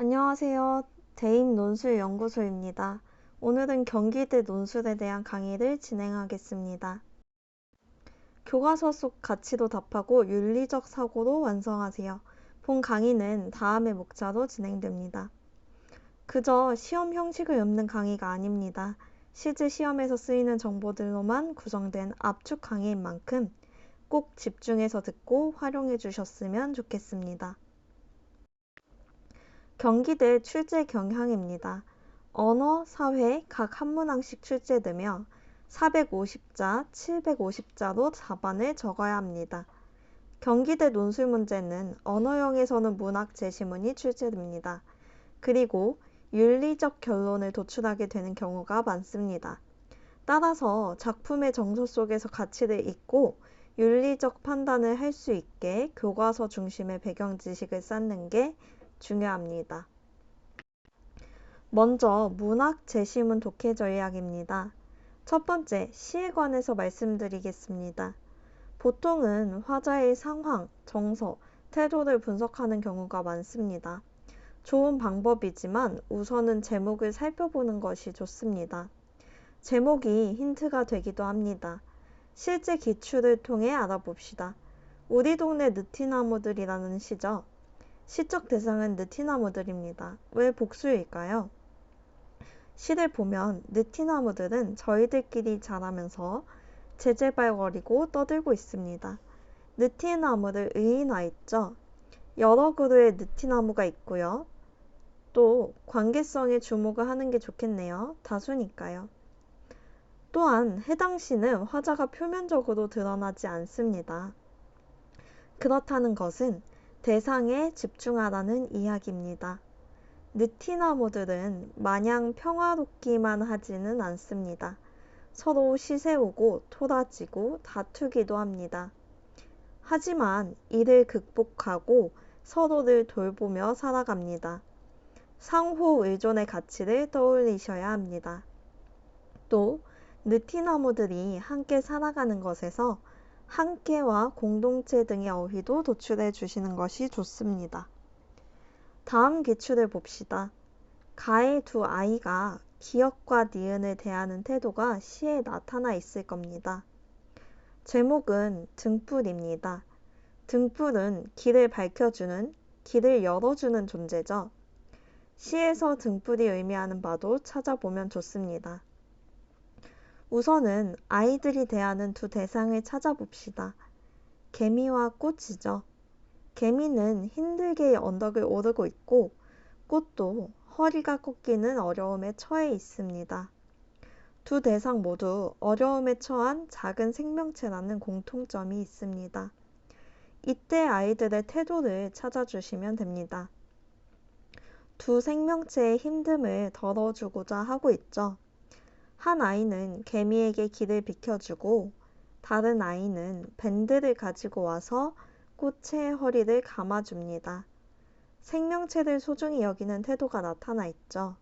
안녕하세요. 대입논술연구소입니다. 오늘은 경기대 논술에 대한 강의를 진행하겠습니다. 교과서 속 가치도 답하고 윤리적 사고로 완성하세요. 본 강의는 다음의 목차로 진행됩니다. 그저 시험 형식을 읊는 강의가 아닙니다. 실제 시험에서 쓰이는 정보들로만 구성된 압축 강의인 만큼 꼭 집중해서 듣고 활용해 주셨으면 좋겠습니다. 경기대 출제 경향입니다. 언어, 사회 각 한 문항씩 출제되며 450자, 750자로 답안을 적어야 합니다. 경기대 논술 문제는 언어형에서는 문학 제시문이 출제됩니다. 그리고 윤리적 결론을 도출하게 되는 경우가 많습니다. 따라서 작품의 정서 속에서 가치를 잊고 윤리적 판단을 할 수 있게 교과서 중심의 배경 지식을 쌓는 게 중요합니다. 먼저 문학 제시문 독해 전략입니다. 첫 번째, 시에 관해서 말씀드리겠습니다. 보통은 화자의 상황, 정서, 태도를 분석하는 경우가 많습니다. 좋은 방법이지만 우선은 제목을 살펴보는 것이 좋습니다. 제목이 힌트가 되기도 합니다. 실제 기출을 통해 알아봅시다. 우리 동네 느티나무들이라는 시죠. 시적 대상은 느티나무들입니다. 왜 복수일까요? 시를 보면 느티나무들은 저희들끼리 자라면서 제재발걸이고 떠들고 있습니다. 느티나무를 의인화했죠. 여러 그루의 느티나무가 있고요. 또 관계성에 주목을 하는 게 좋겠네요. 다수니까요. 또한 해당 시는 화자가 표면적으로 드러나지 않습니다. 그렇다는 것은 대상에 집중하라는 이야기입니다. 느티나무들은 마냥 평화롭기만 하지는 않습니다. 서로 시세우고 토라지고 다투기도 합니다. 하지만 이를 극복하고 서로를 돌보며 살아갑니다. 상호 의존의 가치를 떠올리셔야 합니다. 또 느티나무들이 함께 살아가는 것에서 함께와 공동체 등의 어휘도 도출해 주시는 것이 좋습니다. 다음 기출을 봅시다. 가의 두 아이가 기역과 니은을 대하는 태도가 시에 나타나 있을 겁니다. 제목은 등불입니다. 등불은 길을 밝혀주는, 길을 열어주는 존재죠. 시에서 등불이 의미하는 바도 찾아보면 좋습니다. 우선은 아이들이 대하는 두 대상을 찾아봅시다. 개미와 꽃이죠. 개미는 힘들게 언덕을 오르고 있고 꽃도 허리가 꺾이는 어려움에 처해 있습니다. 두 대상 모두 어려움에 처한 작은 생명체라는 공통점이 있습니다. 이때 아이들의 태도를 찾아주시면 됩니다. 두 생명체의 힘듦을 덜어주고자 하고 있죠. 한 아이는 개미에게 길을 비켜주고 다른 아이는 밴드를 가지고 와서 꽃의 허리를 감아줍니다. 생명체를 소중히 여기는 태도가 나타나 있죠.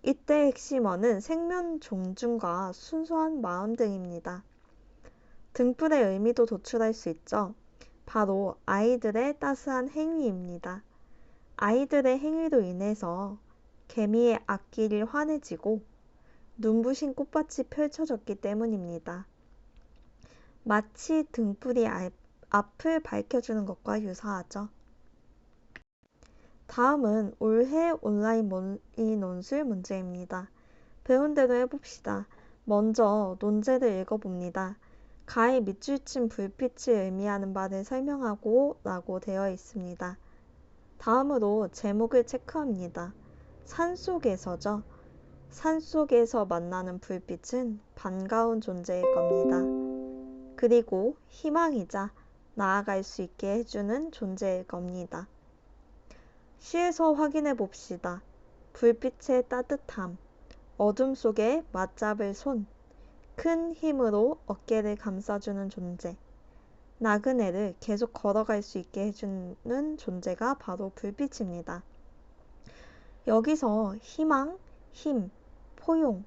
이때 핵심어는 생명 존중과 순수한 마음 등입니다. 등불의 의미도 도출할 수 있죠. 바로 아이들의 따스한 행위입니다. 아이들의 행위로 인해서 개미의 앞길이 환해지고 눈부신 꽃밭이 펼쳐졌기 때문입니다. 마치 등불이 앞을 밝혀주는 것과 유사하죠. 다음은 올해 온라인 모의 논술 문제입니다. 배운 대로 해봅시다. 먼저 논제를 읽어봅니다. 가에 밑줄 친 불빛을 의미하는 바를 설명하고 라고 되어 있습니다. 다음으로 제목을 체크합니다. 산속에서죠. 산속에서 만나는 불빛은 반가운 존재일 겁니다. 그리고 희망이자 나아갈 수 있게 해주는 존재일 겁니다. 시에서 확인해 봅시다. 불빛의 따뜻함, 어둠 속에 맞잡을 손, 큰 힘으로 어깨를 감싸주는 존재, 나그네를 계속 걸어갈 수 있게 해주는 존재가 바로 불빛입니다. 여기서 희망, 힘, 포용,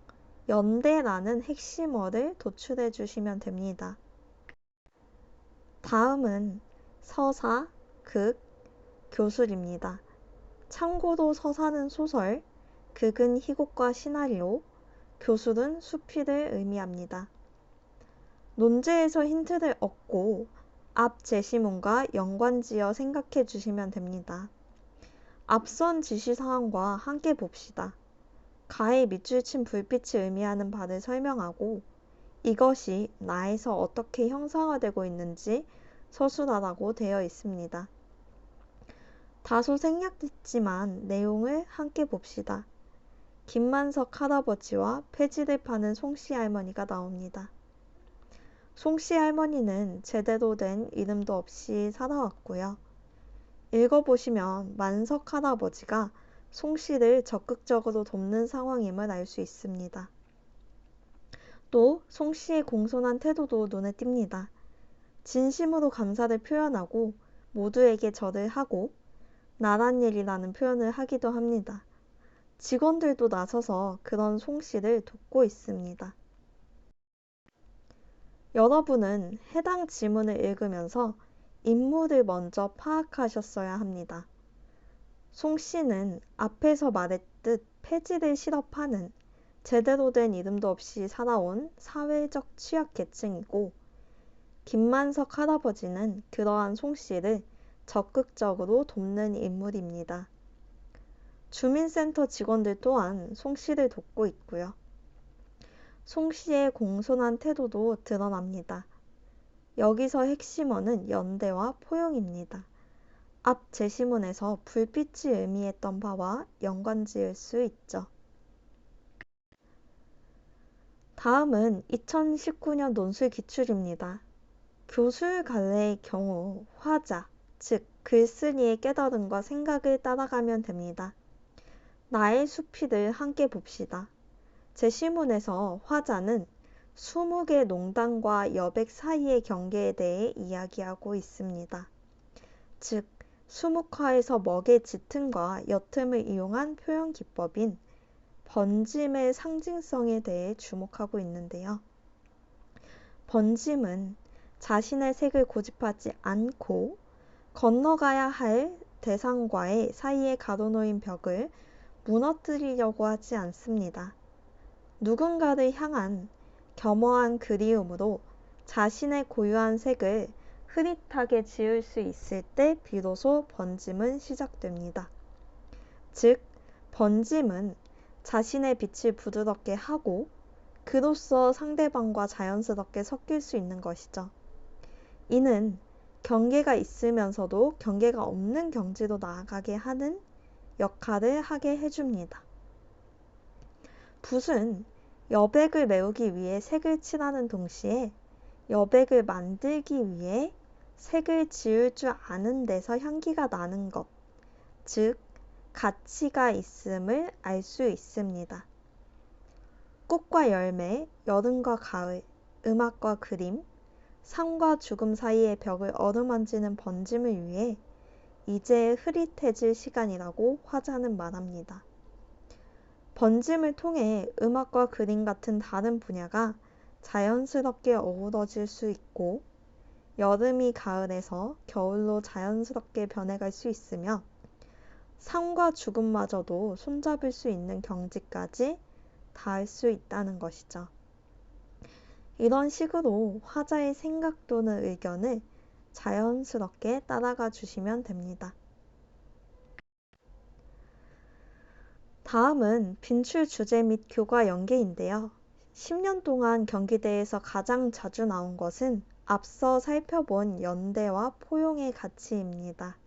연대라는 핵심어를 도출해 주시면 됩니다. 다음은 서사, 극, 교술입니다. 참고도 서사는 소설, 극은 희곡과 시나리오, 교술은 수필을 의미합니다. 논제에서 힌트를 얻고 앞 제시문과 연관지어 생각해 주시면 됩니다. 앞선 지시사항과 함께 봅시다. 가에 밑줄 친 불빛이 의미하는 바를 설명하고 이것이 나에서 어떻게 형상화되고 있는지 서술하라고 되어 있습니다. 다소 생략됐지만 내용을 함께 봅시다. 김만석 할아버지와 폐지를 파는 송씨 할머니가 나옵니다. 송씨 할머니는 제대로 된 이름도 없이 살아왔고요. 읽어보시면 만석 할아버지가 송씨를 적극적으로 돕는 상황임을 알 수 있습니다. 또 송씨의 공손한 태도도 눈에 띕니다. 진심으로 감사를 표현하고 모두에게 절을 하고 나란 일이라는 표현을 하기도 합니다. 직원들도 나서서 그런 송씨를 돕고 있습니다. 여러분은 해당 지문을 읽으면서 인물을 먼저 파악하셨어야 합니다. 송씨는 앞에서 말했듯 폐지를 실업하는 제대로 된 이름도 없이 살아온 사회적 취약계층이고 김만석 할아버지는 그러한 송씨를 적극적으로 돕는 인물입니다. 주민센터 직원들 또한 송씨를 돕고 있고요. 송씨의 공손한 태도도 드러납니다. 여기서 핵심어는 연대와 포용입니다. 앞 제시문에서 불빛이 의미했던 바와 연관지을 수 있죠. 다음은 2019년 논술 기출입니다. 교술 갈래의 경우 화자, 즉 글쓴이의 깨달음과 생각을 따라가면 됩니다. 나의 수필을 함께 봅시다. 제시문에서 화자는 20개 농단과 여백 사이의 경계에 대해 이야기하고 있습니다. 즉, 수묵화에서 먹의 짙음과 옅음을 이용한 표현 기법인 번짐의 상징성에 대해 주목하고 있는데요. 번짐은 자신의 색을 고집하지 않고 건너가야 할 대상과의 사이에 가둬놓인 벽을 무너뜨리려고 하지 않습니다. 누군가를 향한 겸허한 그리움으로 자신의 고유한 색을 흐릿하게 지을 수 있을 때 비로소 번짐은 시작됩니다. 즉, 번짐은 자신의 빛을 부드럽게 하고 그로써 상대방과 자연스럽게 섞일 수 있는 것이죠. 이는 경계가 있으면서도 경계가 없는 경지로 나아가게 하는 역할을 하게 해줍니다. 붓은 여백을 메우기 위해 색을 칠하는 동시에 여백을 만들기 위해 색을 지을 줄 아는 데서 향기가 나는 것, 즉 가치가 있음을 알 수 있습니다. 꽃과 열매, 여름과 가을, 음악과 그림, 삶과 죽음 사이의 벽을 어루만지는 번짐을 위해 이제 흐릿해질 시간이라고 화자는 말합니다. 번짐을 통해 음악과 그림 같은 다른 분야가 자연스럽게 어우러질 수 있고 여름이 가을에서 겨울로 자연스럽게 변해갈 수 있으며 삶과 죽음마저도 손잡을 수 있는 경지까지 닿을 수 있다는 것이죠. 이런 식으로 화자의 생각 또는 의견을 자연스럽게 따라가 주시면 됩니다. 다음은 빈출 주제 및 교과 연계인데요. 10년 동안 경기대에서 가장 자주 나온 것은 앞서 살펴본 연대와 포용의 가치입니다.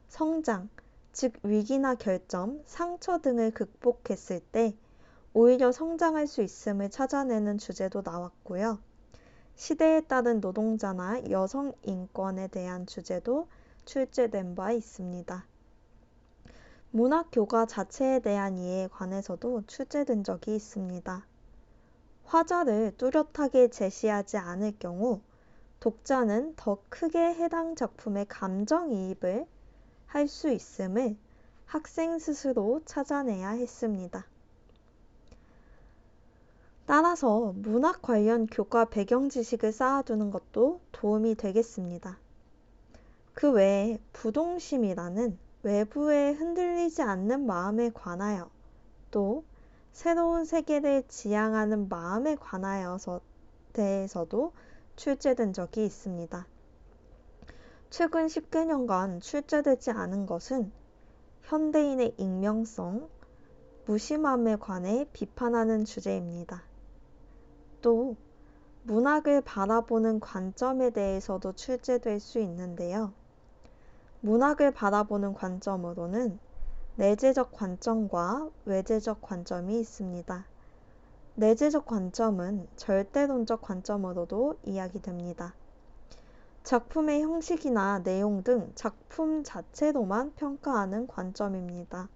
성장, 즉 위기나 결점, 상처 등을 극복했을 때 오히려 성장할 수 있음을 찾아내는 주제도 나왔고요. 시대에 따른 노동자나 여성 인권에 대한 주제도 출제된 바 있습니다. 문학 교과 자체에 대한 이해에 관해서도 출제된 적이 있습니다. 화자를 뚜렷하게 제시하지 않을 경우 독자는 더 크게 해당 작품의 감정이입을 할 수 있음을 학생 스스로 찾아내야 했습니다. 따라서 문학 관련 교과 배경 지식을 쌓아두는 것도 도움이 되겠습니다. 그 외에 부동심이라는 외부에 흔들리지 않는 마음에 관하여 또 새로운 세계를 지향하는 마음에 관하여서 대해서도 출제된 적이 있습니다. 최근 10여 년간 출제되지 않은 것은 현대인의 익명성, 무심함에 관해 비판하는 주제입니다. 또 문학을 바라보는 관점에 대해서도 출제될 수 있는데요. 문학을 바라보는 관점으로는 내재적 관점과 외재적 관점이 있습니다. 내재적 관점은 절대론적 관점으로도 이야기됩니다. 작품의 형식이나 내용 등 작품 자체로만 평가하는 관점입니다.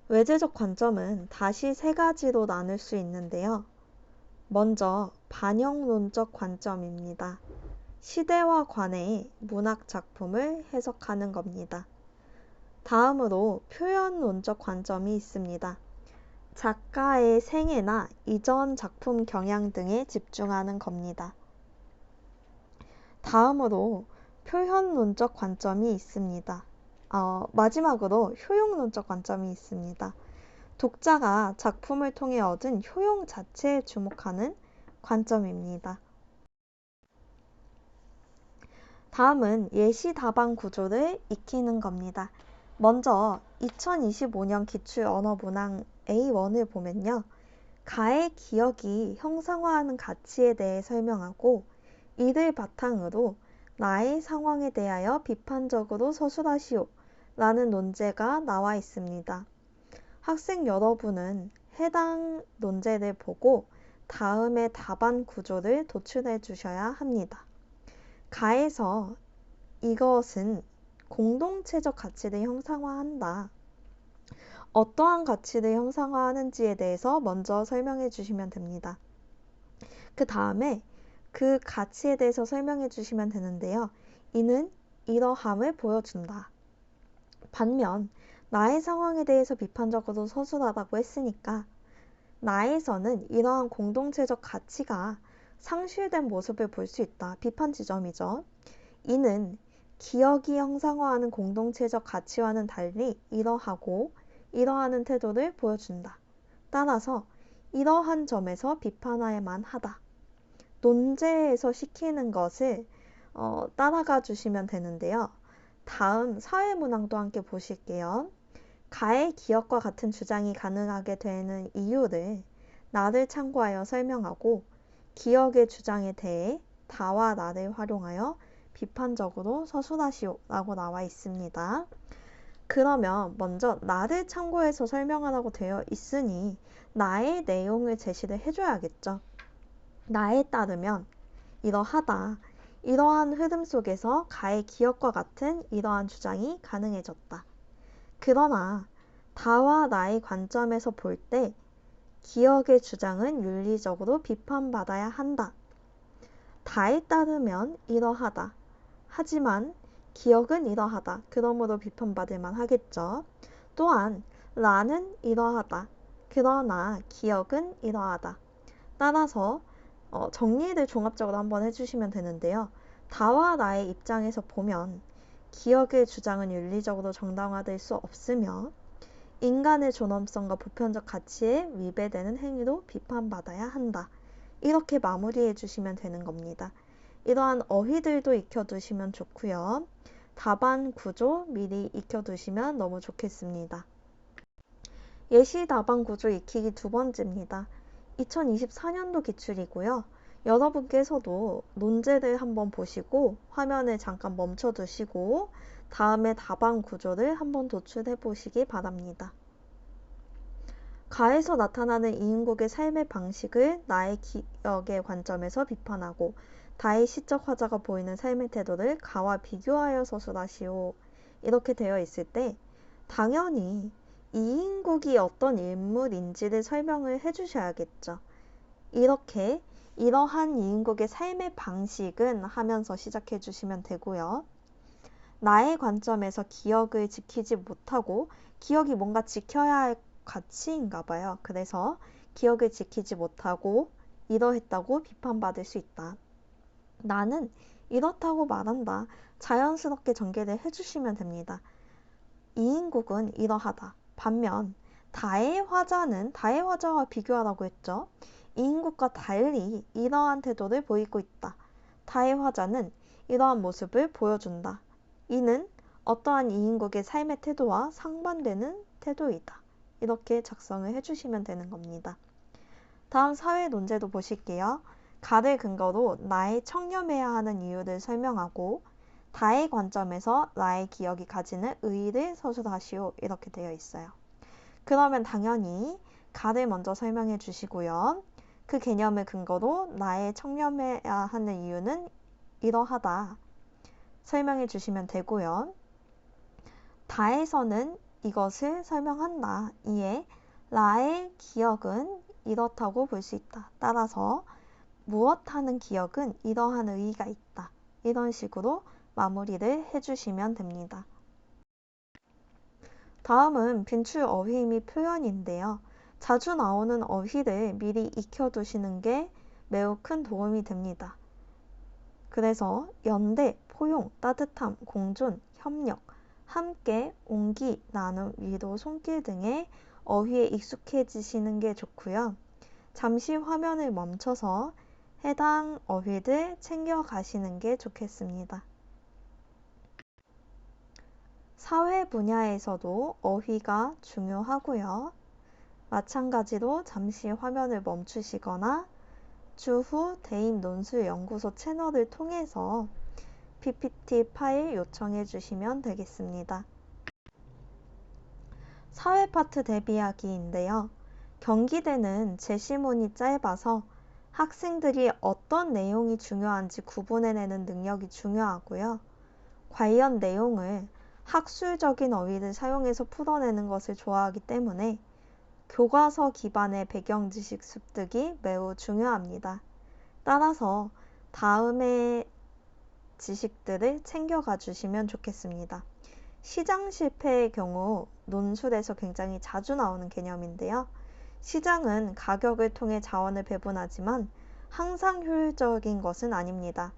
외재적 관점은 다시 세 가지로 나눌 수 있는데요. 먼저 반영론적 관점입니다. 시대와 관해 문학 작품을 해석하는 겁니다. 다음으로 표현론적 관점이 있습니다. 작가의 생애나 이전 작품 경향 등에 집중하는 겁니다. 다음으로 표현론적 관점이 있습니다. 마지막으로 효용론적 관점이 있습니다. 독자가 작품을 통해 얻은 효용 자체에 주목하는 관점입니다. 다음은 예시 답안 구조를 익히는 겁니다. 먼저 2025년 기출 언어 문항 A1을 보면요. 가의 기억이 형상화하는 가치에 대해 설명하고 이를 바탕으로 나의 상황에 대하여 비판적으로 서술하시오 라는 논제가 나와 있습니다. 학생 여러분은 해당 논제를 보고 다음의 답안 구조를 도출해 주셔야 합니다. 가에서 이것은 공동체적 가치를 형상화한다. 어떠한 가치를 형상화하는지에 대해서 먼저 설명해 주시면 됩니다. 그 다음에 그 가치에 대해서 설명해 주시면 되는데요. 이는 이러함을 보여준다. 반면 나의 상황에 대해서 비판적으로 서술하라고 했으니까 나에서는 이러한 공동체적 가치가 상실된 모습을 볼 수 있다. 비판 지점이죠. 이는 기억이 형상화하는 공동체적 가치와는 달리 이러하고 이러하는 태도를 보여준다. 따라서 이러한 점에서 비판할 만하다. 논제에서 시키는 것을 따라가 주시면 되는데요. 다음 사회문항도 함께 보실게요. 가의 기억과 같은 주장이 가능하게 되는 이유를 나를 참고하여 설명하고 기억의 주장에 대해 다와 나를 활용하여 비판적으로 서술하시오 라고 나와 있습니다. 그러면 먼저 나를 참고해서 설명하라고 되어 있으니 나의 내용을 제시를 해줘야겠죠. 나에 따르면 이러하다. 이러한 흐름 속에서 가의 기억과 같은 이러한 주장이 가능해졌다. 그러나 다와 나의 관점에서 볼 때 기억의 주장은 윤리적으로 비판받아야 한다. 다에 따르면 이러하다. 하지만 기억은 이러하다. 그러므로 비판받을 만하겠죠. 또한 나는 이러하다. 그러나 기억은 이러하다. 따라서 정리를 종합적으로 한번 해주시면 되는데요. 다와 나의 입장에서 보면 기억의 주장은 윤리적으로 정당화될 수 없으며 인간의 존엄성과 보편적 가치에 위배되는 행위로 비판받아야 한다. 이렇게 마무리해 주시면 되는 겁니다. 이러한 어휘들도 익혀두시면 좋고요. 답안 구조 미리 익혀두시면 너무 좋겠습니다. 예시 답안 구조 익히기 두 번째입니다. 2024년도 기출이고요. 여러분께서도 논제를 한번 보시고 화면을 잠깐 멈춰 두시고 다음에 답안 구조를 한번 도출해 보시기 바랍니다. 가에서 나타나는 이인국의 삶의 방식을 나의 기억의 관점에서 비판하고 다의 시적 화자가 보이는 삶의 태도를 가와 비교하여 서술하시오. 이렇게 되어 있을 때 당연히 이인국이 어떤 인물인지를 설명을 해주셔야겠죠. 이렇게 이러한 이인국의 삶의 방식은 하면서 시작해 주시면 되고요. 나의 관점에서 기억을 지키지 못하고 기억이 뭔가 지켜야 할 가치인가 봐요. 그래서 기억을 지키지 못하고 이러했다고 비판받을 수 있다. 나는 이렇다고 말한다. 자연스럽게 전개를 해주시면 됩니다. 이인국은 이러하다. 반면 다해화자는 다해화자와 비교하라고 했죠. 이인국과 달리 이러한 태도를 보이고 있다. 다해화자는 이러한 모습을 보여준다. 이는 어떠한 이인국의 삶의 태도와 상반되는 태도이다. 이렇게 작성을 해주시면 되는 겁니다. 다음 사회 논제도 보실게요. 가를 근거로 나의 청렴해야 하는 이유를 설명하고 다의 관점에서 나의 기억이 가지는 의의를 서술하시오. 이렇게 되어 있어요. 그러면 당연히 가를 먼저 설명해 주시고요. 그 개념을 근거로 나의 청렴해야 하는 이유는 이러하다. 설명해 주시면 되고요. 다에서는 이것을 설명한다. 이에 나의 기억은 이렇다고 볼 수 있다. 따라서 무엇하는 기억은 이러한 의의가 있다. 이런 식으로 마무리를 해주시면 됩니다. 다음은 빈출 어휘 및 표현인데요. 자주 나오는 어휘를 미리 익혀두시는 게 매우 큰 도움이 됩니다. 그래서 연대, 포용, 따뜻함, 공존, 협력, 함께, 온기, 나눔, 위로, 손길 등의 어휘에 익숙해지시는 게 좋고요. 잠시 화면을 멈춰서 해당 어휘들 챙겨가시는 게 좋겠습니다. 사회 분야에서도 어휘가 중요하고요. 마찬가지로 잠시 화면을 멈추시거나 추후 대입논술연구소 채널을 통해서 PPT 파일 요청해 주시면 되겠습니다. 사회 파트 대비하기인데요. 경기대는 제시문이 짧아서 학생들이 어떤 내용이 중요한지 구분해내는 능력이 중요하고요. 관련 내용을 학술적인 어휘를 사용해서 풀어내는 것을 좋아하기 때문에 교과서 기반의 배경 지식 습득이 매우 중요합니다. 따라서 다음의 지식들을 챙겨가 주시면 좋겠습니다. 시장 실패의 경우 논술에서 굉장히 자주 나오는 개념인데요. 시장은 가격을 통해 자원을 배분하지만 항상 효율적인 것은 아닙니다.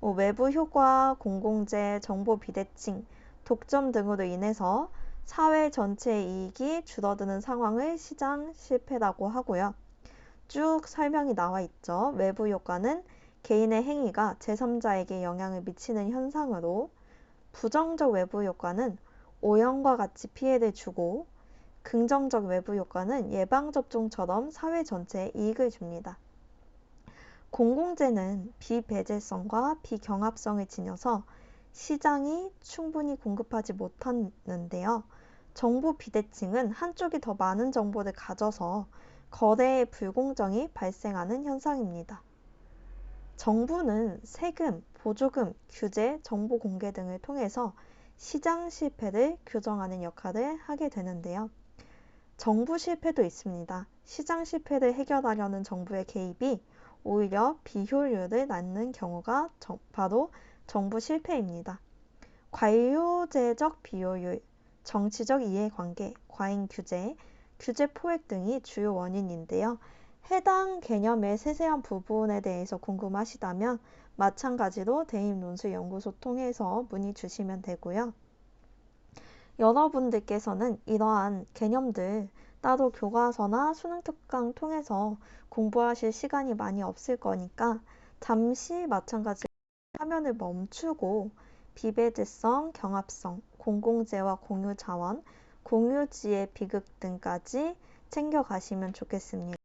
외부 효과, 공공재, 정보 비대칭, 독점 등으로 인해서 사회 전체의 이익이 줄어드는 상황을 시장 실패라고 하고요. 쭉 설명이 나와 있죠. 외부 효과는 개인의 행위가 제3자에게 영향을 미치는 현상으로, 부정적 외부 효과는 오염과 같이 피해를 주고, 긍정적 외부 효과는 예방접종처럼 사회 전체에 이익을 줍니다. 공공재는 비배제성과 비경합성을 지녀서 시장이 충분히 공급하지 못하는데요. 정보 비대칭은 한쪽이 더 많은 정보를 가져서 거래의 불공정이 발생하는 현상입니다. 정부는 세금, 보조금, 규제, 정보 공개 등을 통해서 시장 실패를 규정하는 역할을 하게 되는데요. 정부 실패도 있습니다. 시장 실패를 해결하려는 정부의 개입이 오히려 비효율을 낳는 경우가 바로 정부 실패입니다. 관료제적 비효율, 정치적 이해관계, 과잉 규제, 규제 포획 등이 주요 원인인데요. 해당 개념의 세세한 부분에 대해서 궁금하시다면 마찬가지로 대입논술연구소 통해서 문의 주시면 되고요. 여러분들께서는 이러한 개념들 따로 교과서나 수능 특강 통해서 공부하실 시간이 많이 없을 거니까 잠시 마찬가지로 화면을 멈추고 비배제성, 경합성, 공공재와 공유자원, 공유지의 비극 등까지 챙겨가시면 좋겠습니다.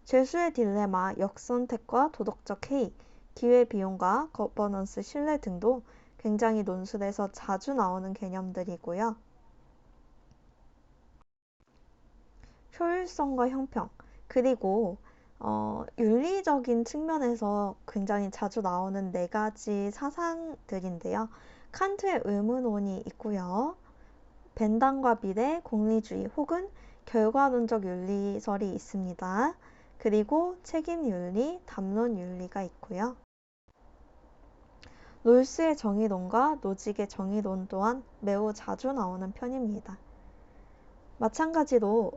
죄수의 딜레마, 역선택과 도덕적 해이, 기회비용과 거버넌스 신뢰 등도 굉장히 논술에서 자주 나오는 개념들이고요. 효율성과 형평, 그리고 윤리적인 측면에서 굉장히 자주 나오는 4가지 사상들인데요. 칸트의 의문론이 있고요. 벤당과 밀의 공리주의 혹은 결과론적 윤리설이 있습니다. 그리고 책임윤리, 담론윤리가 있고요. 롤스의 정의론과 노직의 정의론 또한 매우 자주 나오는 편입니다. 마찬가지로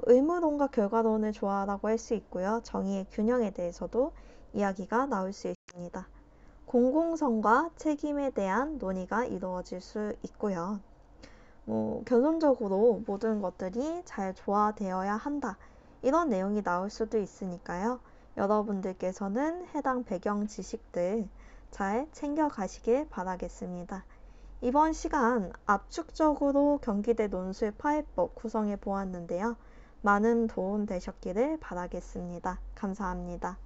의무론과 결과론을 좋아하라고 할 수 있고요. 정의의 균형에 대해서도 이야기가 나올 수 있습니다. 공공성과 책임에 대한 논의가 이루어질 수 있고요. 결론적으로 모든 것들이 잘 조화되어야 한다. 이런 내용이 나올 수도 있으니까요. 여러분들께서는 해당 배경 지식들 잘 챙겨가시길 바라겠습니다. 이번 시간 압축적으로 경기대 논술 파해법 구성해 보았는데요. 많은 도움 되셨기를 바라겠습니다. 감사합니다.